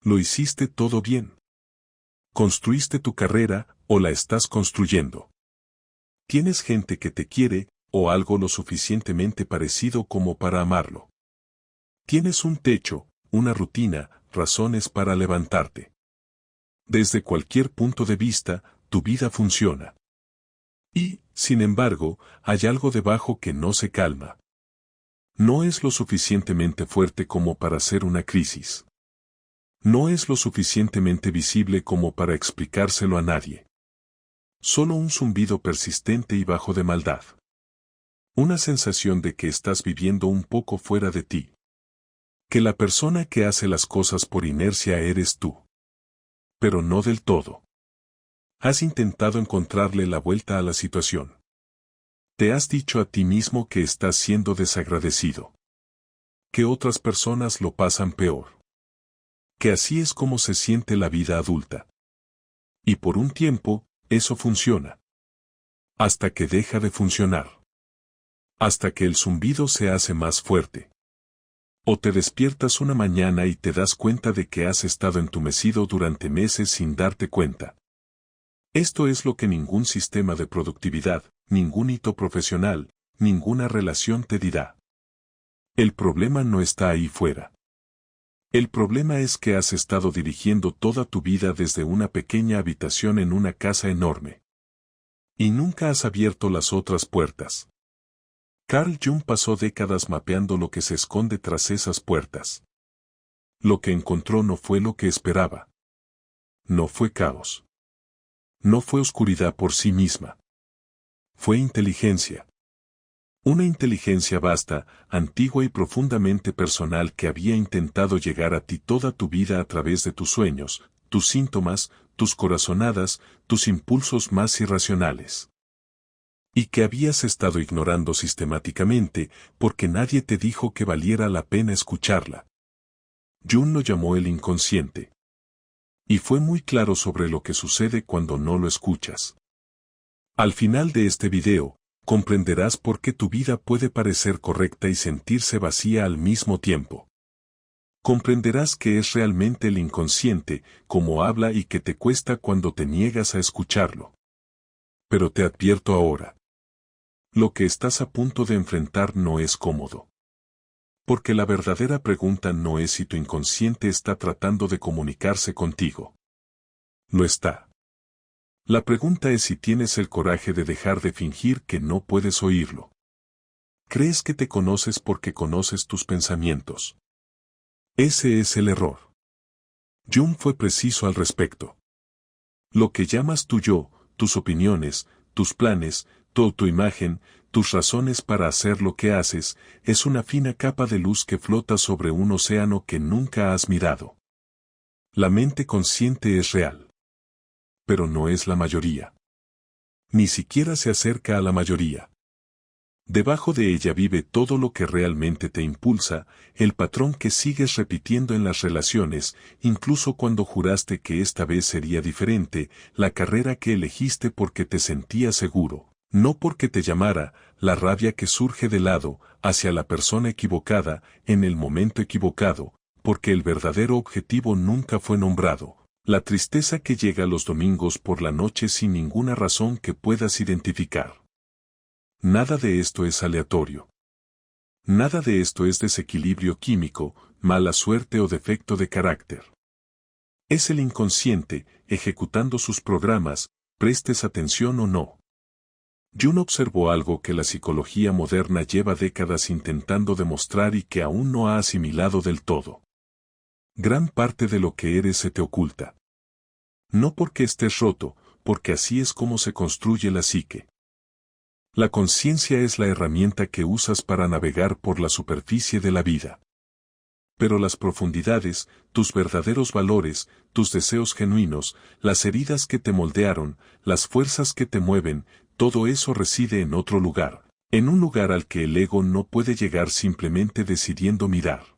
Lo hiciste todo bien. Construiste tu carrera, o la estás construyendo. Tienes gente que te quiere, o algo lo suficientemente parecido como para amarlo. Tienes un techo, una rutina, razones para levantarte. Desde cualquier punto de vista, tu vida funciona. Y, sin embargo, hay algo debajo que no se calma. No es lo suficientemente fuerte como para ser una crisis. No es lo suficientemente visible como para explicárselo a nadie. Solo un zumbido persistente y bajo de maldad. Una sensación de que estás viviendo un poco fuera de ti. Que la persona que hace las cosas por inercia eres tú. Pero no del todo. Has intentado encontrarle la vuelta a la situación. Te has dicho a ti mismo que estás siendo desagradecido. Que otras personas lo pasan peor. Que así es como se siente la vida adulta. Y por un tiempo, eso funciona. Hasta que deja de funcionar. Hasta que el zumbido se hace más fuerte. O te despiertas una mañana y te das cuenta de que has estado entumecido durante meses sin darte cuenta. Esto es lo que ningún sistema de productividad, ningún hito profesional, ninguna relación te dirá. El problema no está ahí fuera. El problema es que has estado dirigiendo toda tu vida desde una pequeña habitación en una casa enorme. Y nunca has abierto las otras puertas. Carl Jung pasó décadas mapeando lo que se esconde tras esas puertas. Lo que encontró no fue lo que esperaba. No fue caos. No fue oscuridad por sí misma. Fue inteligencia. Una inteligencia vasta, antigua y profundamente personal que había intentado llegar a ti toda tu vida a través de tus sueños, tus síntomas, tus corazonadas, tus impulsos más irracionales. Y que habías estado ignorando sistemáticamente, porque nadie te dijo que valiera la pena escucharla. Jung lo llamó el inconsciente. Y fue muy claro sobre lo que sucede cuando no lo escuchas. Al final de este video, comprenderás por qué tu vida puede parecer correcta y sentirse vacía al mismo tiempo. Comprenderás que es realmente el inconsciente, cómo habla y que te cuesta cuando te niegas a escucharlo. Pero te advierto ahora. Lo que estás a punto de enfrentar no es cómodo. Porque la verdadera pregunta no es si tu inconsciente está tratando de comunicarse contigo. Lo está. La pregunta es si tienes el coraje de dejar de fingir que no puedes oírlo. Crees que te conoces porque conoces tus pensamientos. Ese es el error. Jung fue preciso al respecto. Lo que llamas tu yo, tus opiniones, tus planes, tu imagen, tus razones para hacer lo que haces, es una fina capa de luz que flota sobre un océano que nunca has mirado. La mente consciente es real. Pero no es la mayoría. Ni siquiera se acerca a la mayoría. Debajo de ella vive todo lo que realmente te impulsa, el patrón que sigues repitiendo en las relaciones, incluso cuando juraste que esta vez sería diferente, la carrera que elegiste porque te sentías seguro, no porque te llamara, la rabia que surge de lado, hacia la persona equivocada, en el momento equivocado, porque el verdadero objetivo nunca fue nombrado. La tristeza que llega los domingos por la noche sin ninguna razón que puedas identificar. Nada de esto es aleatorio. Nada de esto es desequilibrio químico, mala suerte o defecto de carácter. Es el inconsciente, ejecutando sus programas, prestes atención o no. Jung observó algo que la psicología moderna lleva décadas intentando demostrar y que aún no ha asimilado del todo. Gran parte de lo que eres se te oculta. No porque estés roto, porque así es como se construye la psique. La conciencia es la herramienta que usas para navegar por la superficie de la vida. Pero las profundidades, tus verdaderos valores, tus deseos genuinos, las heridas que te moldearon, las fuerzas que te mueven, todo eso reside en otro lugar, en un lugar al que el ego no puede llegar simplemente decidiendo mirar.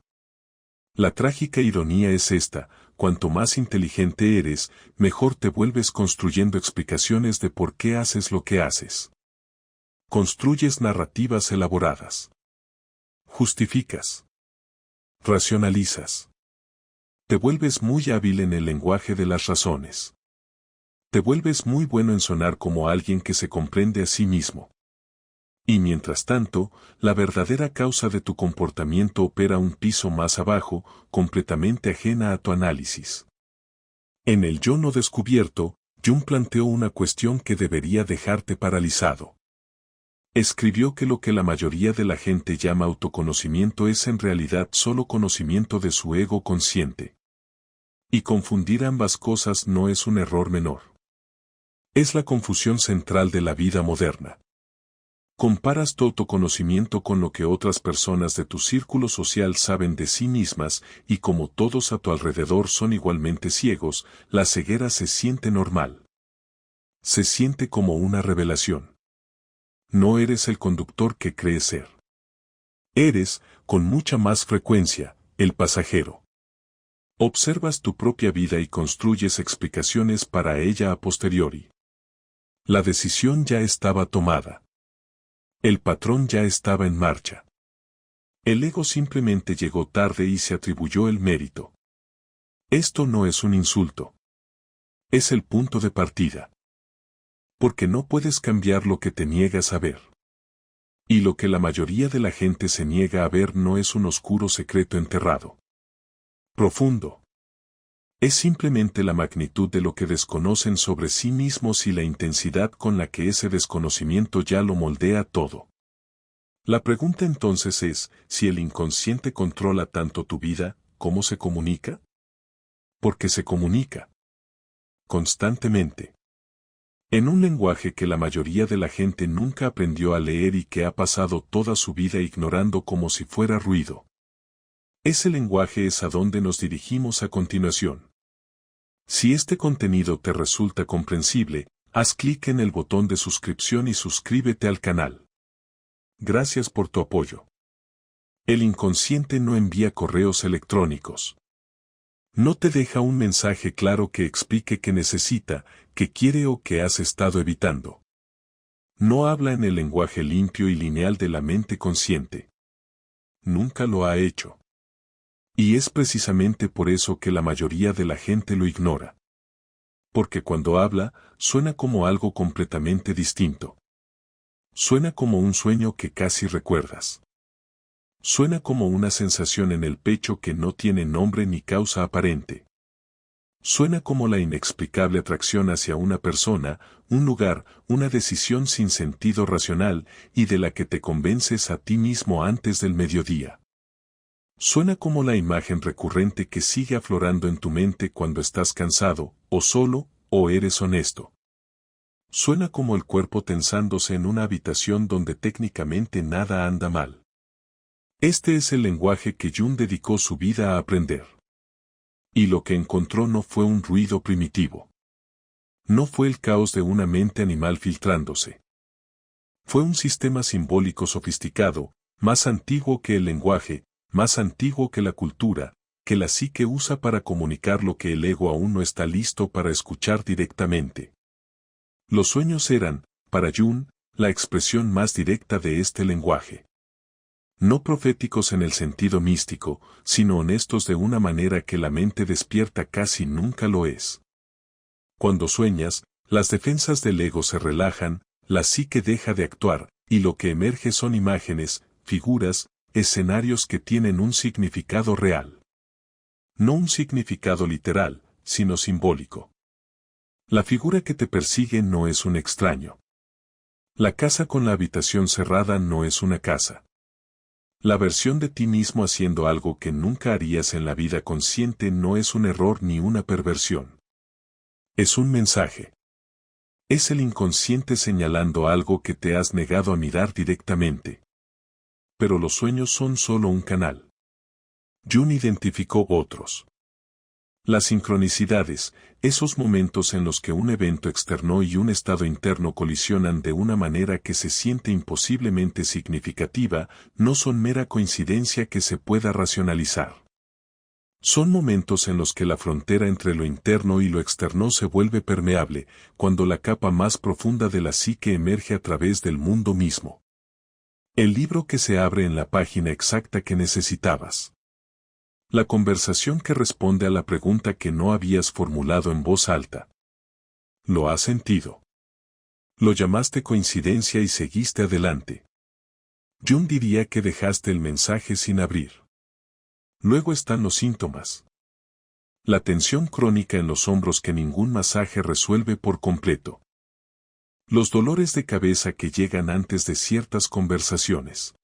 La trágica ironía es esta: cuanto más inteligente eres, mejor te vuelves construyendo explicaciones de por qué haces lo que haces. Construyes narrativas elaboradas. Justificas. Racionalizas. Te vuelves muy hábil en el lenguaje de las razones. Te vuelves muy bueno en sonar como alguien que se comprende a sí mismo. Y mientras tanto, la verdadera causa de tu comportamiento opera un piso más abajo, completamente ajena a tu análisis. En el yo no descubierto, Jung planteó una cuestión que debería dejarte paralizado. Escribió que lo que la mayoría de la gente llama autoconocimiento es en realidad solo conocimiento de su ego consciente. Y confundir ambas cosas no es un error menor. Es la confusión central de la vida moderna. Comparas tu autoconocimiento con lo que otras personas de tu círculo social saben de sí mismas, y como todos a tu alrededor son igualmente ciegos, la ceguera se siente normal. Se siente como una revelación. No eres el conductor que crees ser. Eres, con mucha más frecuencia, el pasajero. Observas tu propia vida y construyes explicaciones para ella a posteriori. La decisión ya estaba tomada. El patrón ya estaba en marcha. El ego simplemente llegó tarde y se atribuyó el mérito. Esto no es un insulto. Es el punto de partida. Porque no puedes cambiar lo que te niegas a ver. Y lo que la mayoría de la gente se niega a ver no es un oscuro secreto enterrado. Profundo. Es simplemente la magnitud de lo que desconocen sobre sí mismos y la intensidad con la que ese desconocimiento ya lo moldea todo. La pregunta entonces es, si el inconsciente controla tanto tu vida, ¿cómo se comunica? Porque se comunica. Constantemente. En un lenguaje que la mayoría de la gente nunca aprendió a leer y que ha pasado toda su vida ignorando como si fuera ruido. Ese lenguaje es a donde nos dirigimos a continuación. Si este contenido te resulta comprensible, haz clic en el botón de suscripción y suscríbete al canal. Gracias por tu apoyo. El inconsciente no envía correos electrónicos. No te deja un mensaje claro que explique qué necesita, qué quiere o qué has estado evitando. No habla en el lenguaje limpio y lineal de la mente consciente. Nunca lo ha hecho. Y es precisamente por eso que la mayoría de la gente lo ignora. Porque cuando habla, suena como algo completamente distinto. Suena como un sueño que casi recuerdas. Suena como una sensación en el pecho que no tiene nombre ni causa aparente. Suena como la inexplicable atracción hacia una persona, un lugar, una decisión sin sentido racional y de la que te convences a ti mismo antes del mediodía. Suena como la imagen recurrente que sigue aflorando en tu mente cuando estás cansado, o solo, o eres honesto. Suena como el cuerpo tensándose en una habitación donde técnicamente nada anda mal. Este es el lenguaje que Jung dedicó su vida a aprender. Y lo que encontró no fue un ruido primitivo. No fue el caos de una mente animal filtrándose. Fue un sistema simbólico sofisticado, más antiguo que el lenguaje, más antiguo que la cultura, que la psique usa para comunicar lo que el ego aún no está listo para escuchar directamente. Los sueños eran, para Jung, la expresión más directa de este lenguaje. No proféticos en el sentido místico, sino honestos de una manera que la mente despierta casi nunca lo es. Cuando sueñas, las defensas del ego se relajan, la psique deja de actuar, y lo que emerge son imágenes, figuras, escenarios que tienen un significado real. No un significado literal, sino simbólico. La figura que te persigue no es un extraño. La casa con la habitación cerrada no es una casa. La versión de ti mismo haciendo algo que nunca harías en la vida consciente no es un error ni una perversión. Es un mensaje. Es el inconsciente señalando algo que te has negado a mirar directamente. Pero los sueños son solo un canal. Jung identificó otros. Las sincronicidades, esos momentos en los que un evento externo y un estado interno colisionan de una manera que se siente imposiblemente significativa, no son mera coincidencia que se pueda racionalizar. Son momentos en los que la frontera entre lo interno y lo externo se vuelve permeable, cuando la capa más profunda de la psique emerge a través del mundo mismo. El libro que se abre en la página exacta que necesitabas. La conversación que responde a la pregunta que no habías formulado en voz alta. Lo has sentido. Lo llamaste coincidencia y seguiste adelante. Jung diría que dejaste el mensaje sin abrir. Luego están los síntomas. La tensión crónica en los hombros que ningún masaje resuelve por completo. Los dolores de cabeza que llegan antes de ciertas conversaciones.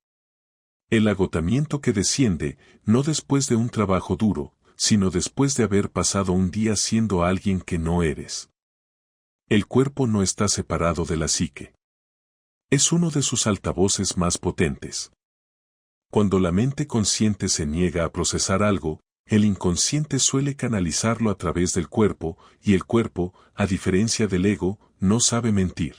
El agotamiento que desciende, no después de un trabajo duro, sino después de haber pasado un día siendo alguien que no eres. El cuerpo no está separado de la psique. Es uno de sus altavoces más potentes. Cuando la mente consciente se niega a procesar algo, el inconsciente suele canalizarlo a través del cuerpo, y el cuerpo, a diferencia del ego, no sabe mentir.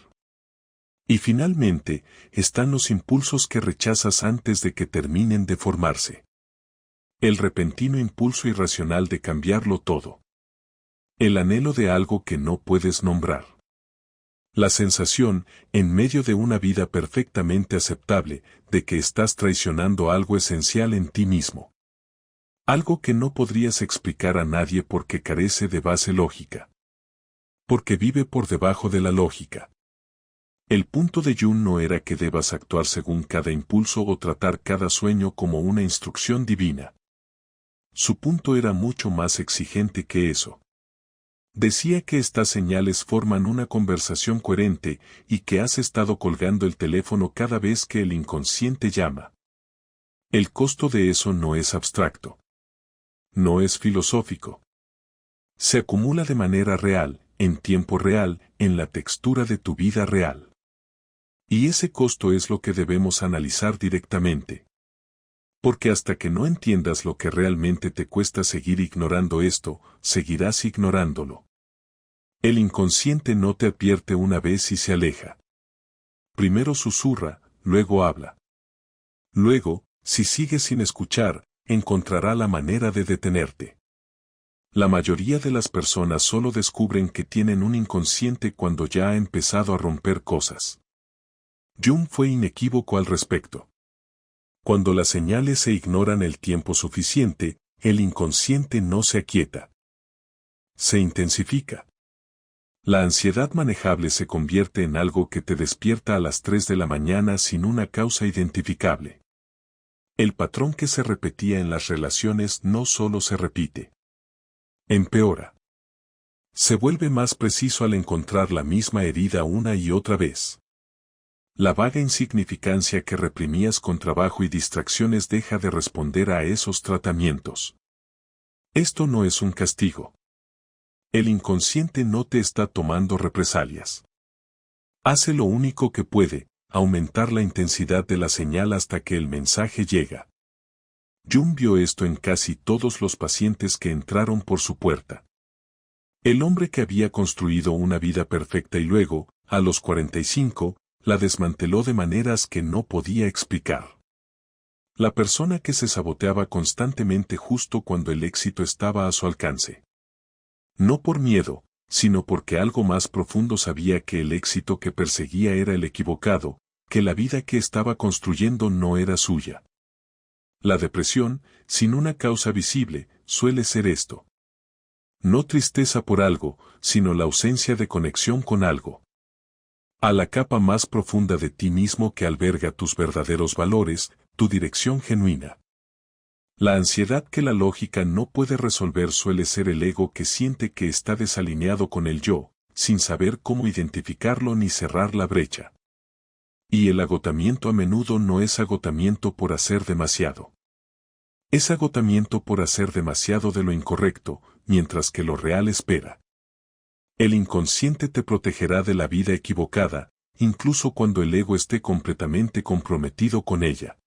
Y finalmente, están los impulsos que rechazas antes de que terminen de formarse. El repentino impulso irracional de cambiarlo todo. El anhelo de algo que no puedes nombrar. La sensación, en medio de una vida perfectamente aceptable, de que estás traicionando algo esencial en ti mismo. Algo que no podrías explicar a nadie porque carece de base lógica. Porque vive por debajo de la lógica. El punto de Jung no era que debas actuar según cada impulso o tratar cada sueño como una instrucción divina. Su punto era mucho más exigente que eso. Decía que estas señales forman una conversación coherente y que has estado colgando el teléfono cada vez que el inconsciente llama. El costo de eso no es abstracto. No es filosófico. Se acumula de manera real, en tiempo real, en la textura de tu vida real. Y ese costo es lo que debemos analizar directamente. Porque hasta que no entiendas lo que realmente te cuesta seguir ignorando esto, seguirás ignorándolo. El inconsciente no te advierte una vez y se aleja. Primero susurra, luego habla. Luego, si sigues sin escuchar, encontrará la manera de detenerte. La mayoría de las personas solo descubren que tienen un inconsciente cuando ya ha empezado a romper cosas. Jung fue inequívoco al respecto. Cuando las señales se ignoran el tiempo suficiente, el inconsciente no se aquieta. Se intensifica. La ansiedad manejable se convierte en algo que te despierta a las 3 de la mañana sin una causa identificable. El patrón que se repetía en las relaciones no solo se repite. Empeora. Se vuelve más preciso al encontrar la misma herida una y otra vez. La vaga insignificancia que reprimías con trabajo y distracciones deja de responder a esos tratamientos. Esto no es un castigo. El inconsciente no te está tomando represalias. Hace lo único que puede, aumentar la intensidad de la señal hasta que el mensaje llega. Jung vio esto en casi todos los pacientes que entraron por su puerta. El hombre que había construido una vida perfecta y luego, a los 45, la desmanteló de maneras que no podía explicar. La persona que se saboteaba constantemente justo cuando el éxito estaba a su alcance. No por miedo, sino porque algo más profundo sabía que el éxito que perseguía era el equivocado, que la vida que estaba construyendo no era suya. La depresión, sin una causa visible, suele ser esto. No tristeza por algo, sino la ausencia de conexión con algo. A la capa más profunda de ti mismo que alberga tus verdaderos valores, tu dirección genuina. La ansiedad que la lógica no puede resolver suele ser el ego que siente que está desalineado con el yo, sin saber cómo identificarlo ni cerrar la brecha. Y el agotamiento a menudo no es agotamiento por hacer demasiado. Es agotamiento por hacer demasiado de lo incorrecto, mientras que lo real espera. El inconsciente te protegerá de la vida equivocada, incluso cuando el ego esté completamente comprometido con ella.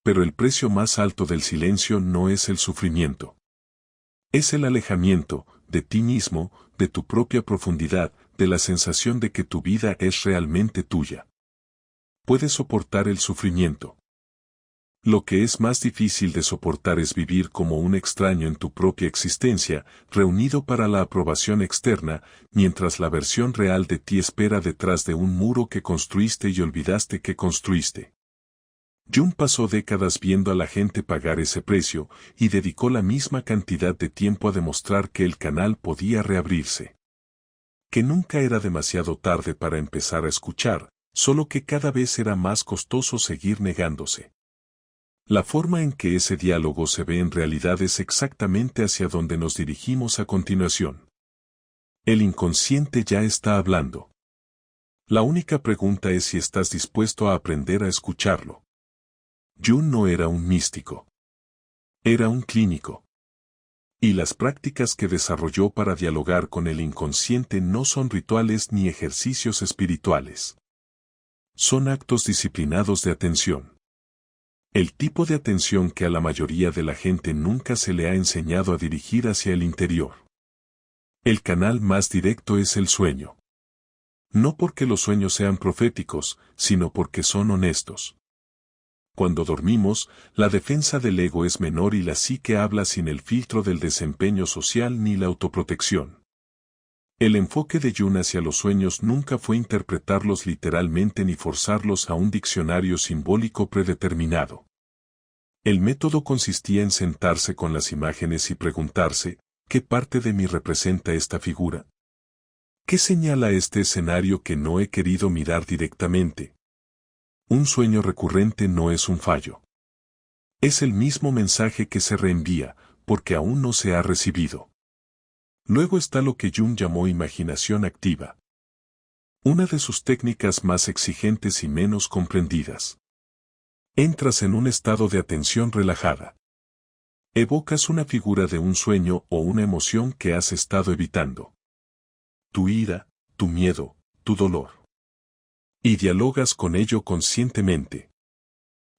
Pero el precio más alto del silencio no es el sufrimiento. Es el alejamiento, de ti mismo, de tu propia profundidad, de la sensación de que tu vida es realmente tuya. Puedes soportar el sufrimiento. Lo que es más difícil de soportar es vivir como un extraño en tu propia existencia, reunido para la aprobación externa, mientras la versión real de ti espera detrás de un muro que construiste y olvidaste que construiste. Jung pasó décadas viendo a la gente pagar ese precio y dedicó la misma cantidad de tiempo a demostrar que el canal podía reabrirse. Que nunca era demasiado tarde para empezar a escuchar, solo que cada vez era más costoso seguir negándose. La forma en que ese diálogo se ve en realidad es exactamente hacia donde nos dirigimos a continuación. El inconsciente ya está hablando. La única pregunta es si estás dispuesto a aprender a escucharlo. Jung no era un místico. Era un clínico. Y las prácticas que desarrolló para dialogar con el inconsciente no son rituales ni ejercicios espirituales. Son actos disciplinados de atención. El tipo de atención que a la mayoría de la gente nunca se le ha enseñado a dirigir hacia el interior. El canal más directo es el sueño. No porque los sueños sean proféticos, sino porque son honestos. Cuando dormimos, la defensa del ego es menor y la psique habla sin el filtro del desempeño social ni la autoprotección. El enfoque de Jung hacia los sueños nunca fue interpretarlos literalmente ni forzarlos a un diccionario simbólico predeterminado. El método consistía en sentarse con las imágenes y preguntarse, ¿qué parte de mí representa esta figura? ¿Qué señala este escenario que no he querido mirar directamente? Un sueño recurrente no es un fallo. Es el mismo mensaje que se reenvía, porque aún no se ha recibido. Luego está lo que Jung llamó imaginación activa. Una de sus técnicas más exigentes y menos comprendidas. Entras en un estado de atención relajada. Evocas una figura de un sueño o una emoción que has estado evitando. Tu ira, tu miedo, tu dolor. Y dialogas con ello conscientemente.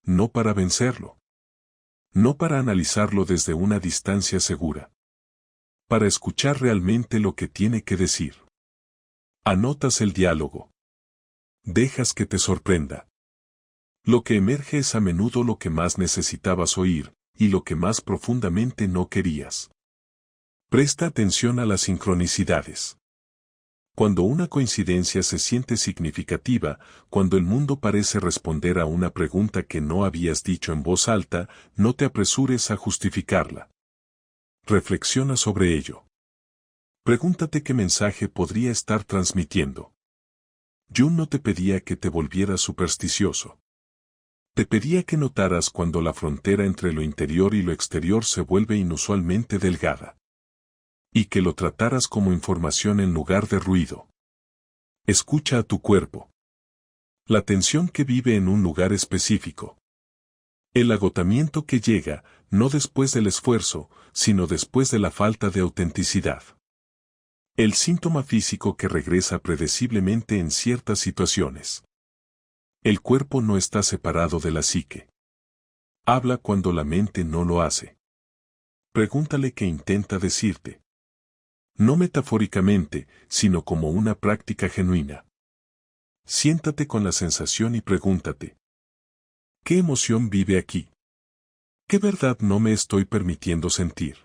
No para vencerlo. No para analizarlo desde una distancia segura. Para escuchar realmente lo que tiene que decir. Anotas el diálogo. Dejas que te sorprenda. Lo que emerge es a menudo lo que más necesitabas oír, y lo que más profundamente no querías. Presta atención a las sincronicidades. Cuando una coincidencia se siente significativa, cuando el mundo parece responder a una pregunta que no habías dicho en voz alta, no te apresures a justificarla. Reflexiona sobre ello. Pregúntate qué mensaje podría estar transmitiendo. Jung no te pedía que te volvieras supersticioso. Te pedía que notaras cuando la frontera entre lo interior y lo exterior se vuelve inusualmente delgada. Y que lo trataras como información en lugar de ruido. Escucha a tu cuerpo. La tensión que vive en un lugar específico. El agotamiento que llega, no después del esfuerzo, sino después de la falta de autenticidad. El síntoma físico que regresa predeciblemente en ciertas situaciones. El cuerpo no está separado de la psique. Habla cuando la mente no lo hace. Pregúntale qué intenta decirte. No metafóricamente, sino como una práctica genuina. Siéntate con la sensación y pregúntate. ¿Qué emoción vive aquí? ¿Qué verdad no me estoy permitiendo sentir?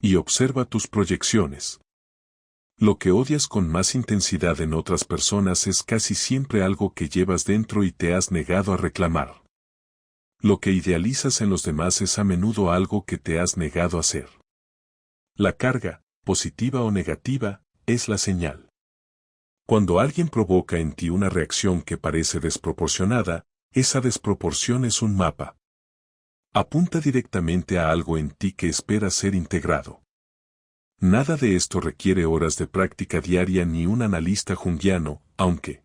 Y observa tus proyecciones. Lo que odias con más intensidad en otras personas es casi siempre algo que llevas dentro y te has negado a reclamar. Lo que idealizas en los demás es a menudo algo que te has negado a hacer. La carga, positiva o negativa, es la señal. Cuando alguien provoca en ti una reacción que parece desproporcionada, esa desproporción es un mapa. Apunta directamente a algo en ti que espera ser integrado. Nada de esto requiere horas de práctica diaria ni un analista junguiano, aunque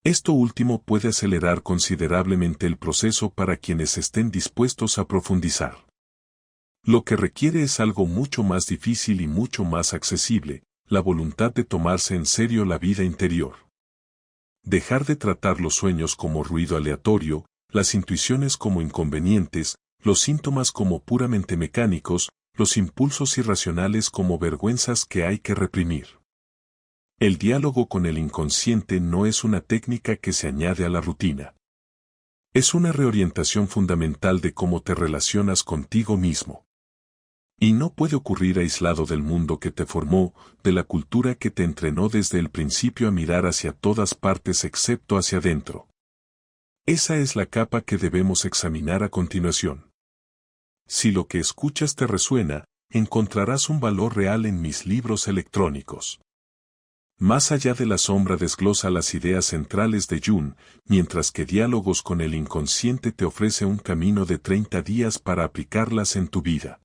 esto último puede acelerar considerablemente el proceso para quienes estén dispuestos a profundizar. Lo que requiere es algo mucho más difícil y mucho más accesible, la voluntad de tomarse en serio la vida interior. Dejar de tratar los sueños como ruido aleatorio, las intuiciones como inconvenientes, los síntomas como puramente mecánicos, los impulsos irracionales como vergüenzas que hay que reprimir. El diálogo con el inconsciente no es una técnica que se añade a la rutina. Es una reorientación fundamental de cómo te relacionas contigo mismo. Y no puede ocurrir aislado del mundo que te formó, de la cultura que te entrenó desde el principio a mirar hacia todas partes excepto hacia adentro. Esa es la capa que debemos examinar a continuación. Si lo que escuchas te resuena, encontrarás un valor real en mis libros electrónicos. Más allá de la sombra desglosa las ideas centrales de Jung, mientras que Diálogos con el inconsciente te ofrece un camino de 30 días para aplicarlas en tu vida.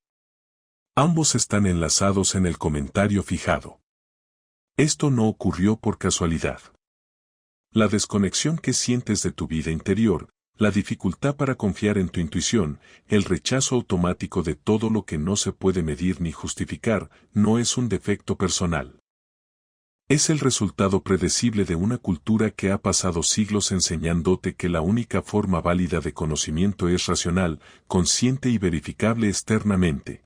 Ambos están enlazados en el comentario fijado. Esto no ocurrió por casualidad. La desconexión que sientes de tu vida interior, la dificultad para confiar en tu intuición, el rechazo automático de todo lo que no se puede medir ni justificar, no es un defecto personal. Es el resultado predecible de una cultura que ha pasado siglos enseñándote que la única forma válida de conocimiento es racional, consciente y verificable externamente.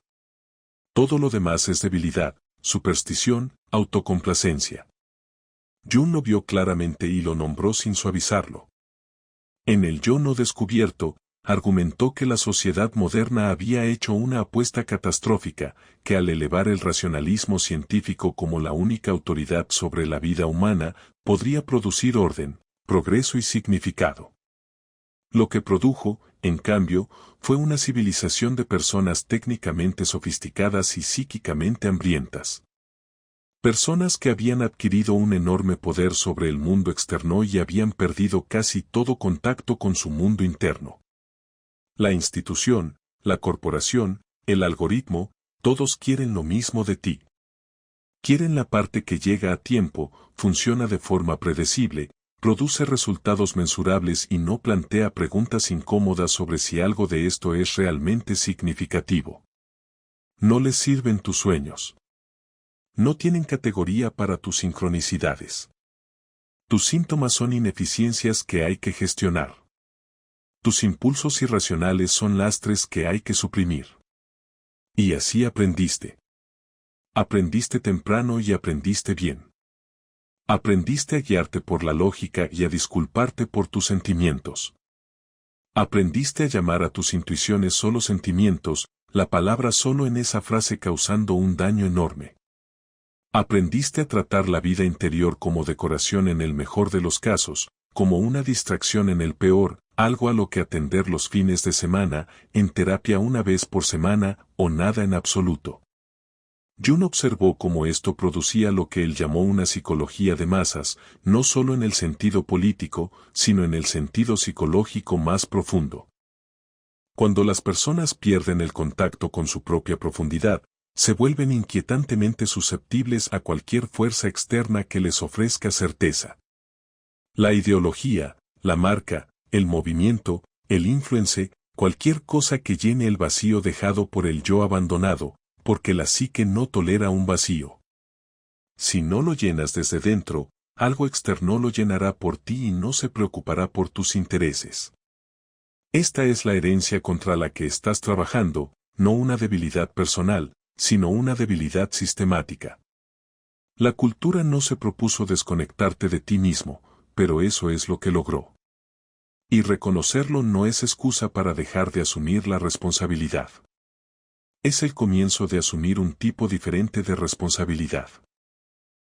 Todo lo demás es debilidad, superstición, autocomplacencia. Jung lo vio claramente y lo nombró sin suavizarlo. En el yo no descubierto, argumentó que la sociedad moderna había hecho una apuesta catastrófica, que al elevar el racionalismo científico como la única autoridad sobre la vida humana, podría producir orden, progreso y significado. Lo que produjo, en cambio, fue una civilización de personas técnicamente sofisticadas y psíquicamente hambrientas. Personas que habían adquirido un enorme poder sobre el mundo externo y habían perdido casi todo contacto con su mundo interno. La institución, la corporación, el algoritmo, todos quieren lo mismo de ti. Quieren la parte que llega a tiempo, funciona de forma predecible, produce resultados mensurables y no plantea preguntas incómodas sobre si algo de esto es realmente significativo. No les sirven tus sueños. No tienen categoría para tus sincronicidades. Tus síntomas son ineficiencias que hay que gestionar. Tus impulsos irracionales son lastres que hay que suprimir. Y así aprendiste. Aprendiste temprano y aprendiste bien. Aprendiste a guiarte por la lógica y a disculparte por tus sentimientos. Aprendiste a llamar a tus intuiciones solo sentimientos, la palabra solo en esa frase causando un daño enorme. Aprendiste a tratar la vida interior como decoración en el mejor de los casos, como una distracción en el peor, algo a lo que atender los fines de semana, en terapia una vez por semana, o nada en absoluto. Jung observó cómo esto producía lo que él llamó una psicología de masas, no solo en el sentido político, sino en el sentido psicológico más profundo. Cuando las personas pierden el contacto con su propia profundidad, se vuelven inquietantemente susceptibles a cualquier fuerza externa que les ofrezca certeza. La ideología, la marca, el movimiento, el influence, cualquier cosa que llene el vacío dejado por el yo abandonado, porque la psique no tolera un vacío. Si no lo llenas desde dentro, algo externo lo llenará por ti y no se preocupará por tus intereses. Esta es la herencia contra la que estás trabajando, no una debilidad personal, sino una debilidad sistemática. La cultura no se propuso desconectarte de ti mismo, pero eso es lo que logró. Y reconocerlo no es excusa para dejar de asumir la responsabilidad. Es el comienzo de asumir un tipo diferente de responsabilidad.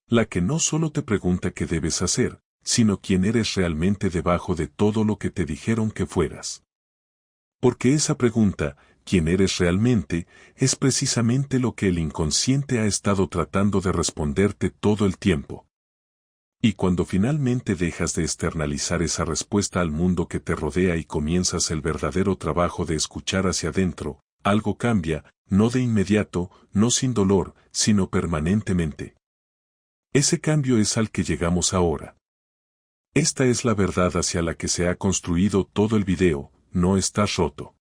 La que no solo te pregunta qué debes hacer, sino quién eres realmente debajo de todo lo que te dijeron que fueras. Porque esa pregunta, quién eres realmente, es precisamente lo que el inconsciente ha estado tratando de responderte todo el tiempo. Y cuando finalmente dejas de externalizar esa respuesta al mundo que te rodea y comienzas el verdadero trabajo de escuchar hacia adentro, algo cambia, no de inmediato, no sin dolor, sino permanentemente. Ese cambio es al que llegamos ahora. Esta es la verdad hacia la que se ha construido todo el video, no estás roto.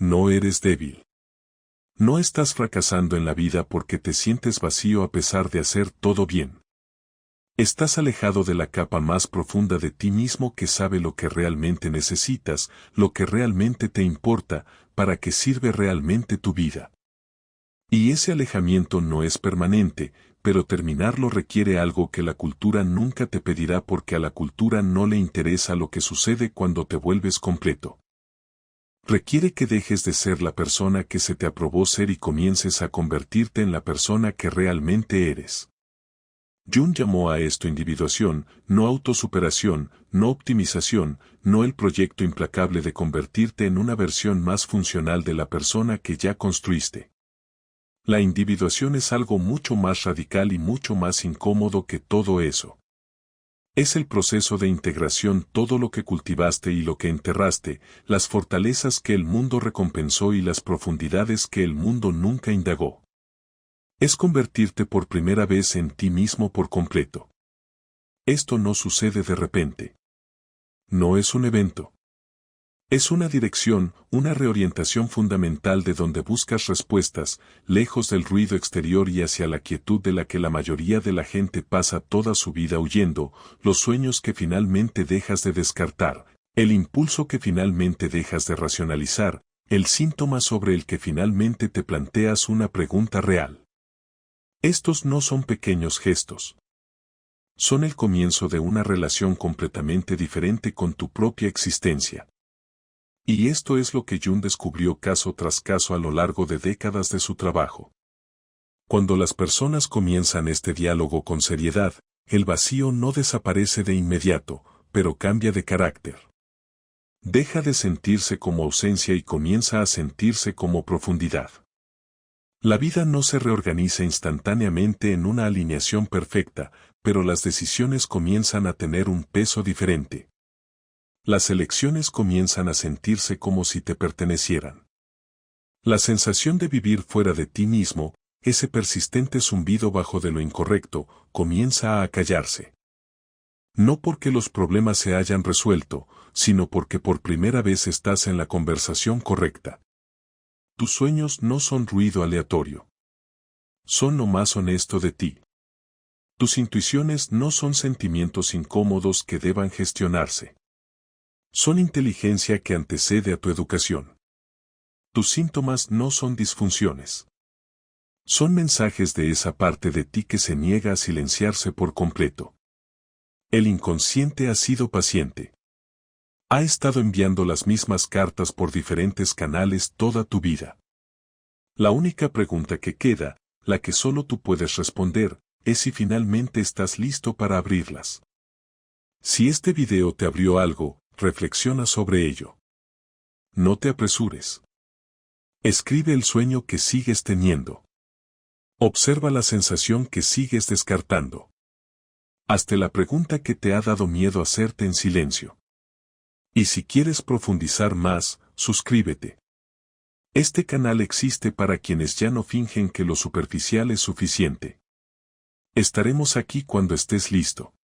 No eres débil. No estás fracasando en la vida porque te sientes vacío a pesar de hacer todo bien. Estás alejado de la capa más profunda de ti mismo que sabe lo que realmente necesitas, lo que realmente te importa, para qué sirve realmente tu vida. Y ese alejamiento no es permanente, pero terminarlo requiere algo que la cultura nunca te pedirá porque a la cultura no le interesa lo que sucede cuando te vuelves completo. Requiere que dejes de ser la persona que se te aprobó ser y comiences a convertirte en la persona que realmente eres. Jung llamó a esto individuación, no autosuperación, no optimización, no el proyecto implacable de convertirte en una versión más funcional de la persona que ya construiste. La individuación es algo mucho más radical y mucho más incómodo que todo eso. Es el proceso de integración, todo lo que cultivaste y lo que enterraste, las fortalezas que el mundo recompensó y las profundidades que el mundo nunca indagó. Es convertirte por primera vez en ti mismo por completo. Esto no sucede de repente. No es un evento. Es una dirección, una reorientación fundamental de donde buscas respuestas, lejos del ruido exterior y hacia la quietud de la que la mayoría de la gente pasa toda su vida huyendo, los sueños que finalmente dejas de descartar, el impulso que finalmente dejas de racionalizar, el síntoma sobre el que finalmente te planteas una pregunta real. Estos no son pequeños gestos. Son el comienzo de una relación completamente diferente con tu propia existencia. Y esto es lo que Jung descubrió caso tras caso a lo largo de décadas de su trabajo. Cuando las personas comienzan este diálogo con seriedad, el vacío no desaparece de inmediato, pero cambia de carácter. Deja de sentirse como ausencia y comienza a sentirse como profundidad. La vida no se reorganiza instantáneamente en una alineación perfecta, pero las decisiones comienzan a tener un peso diferente. Las elecciones comienzan a sentirse como si te pertenecieran. La sensación de vivir fuera de ti mismo, ese persistente zumbido bajo de lo incorrecto, comienza a acallarse. No porque los problemas se hayan resuelto, sino porque por primera vez estás en la conversación correcta. Tus sueños no son ruido aleatorio. Son lo más honesto de ti. Tus intuiciones no son sentimientos incómodos que deban gestionarse. Son inteligencia que antecede a tu educación. Tus síntomas no son disfunciones. Son mensajes de esa parte de ti que se niega a silenciarse por completo. El inconsciente ha sido paciente. Ha estado enviando las mismas cartas por diferentes canales toda tu vida. La única pregunta que queda, la que solo tú puedes responder, es si finalmente estás listo para abrirlas. Si este video te abrió algo, reflexiona sobre ello. No te apresures. Escribe el sueño que sigues teniendo. Observa la sensación que sigues descartando. Hazte la pregunta que te ha dado miedo hacerte en silencio. Y si quieres profundizar más, suscríbete. Este canal existe para quienes ya no fingen que lo superficial es suficiente. Estaremos aquí cuando estés listo.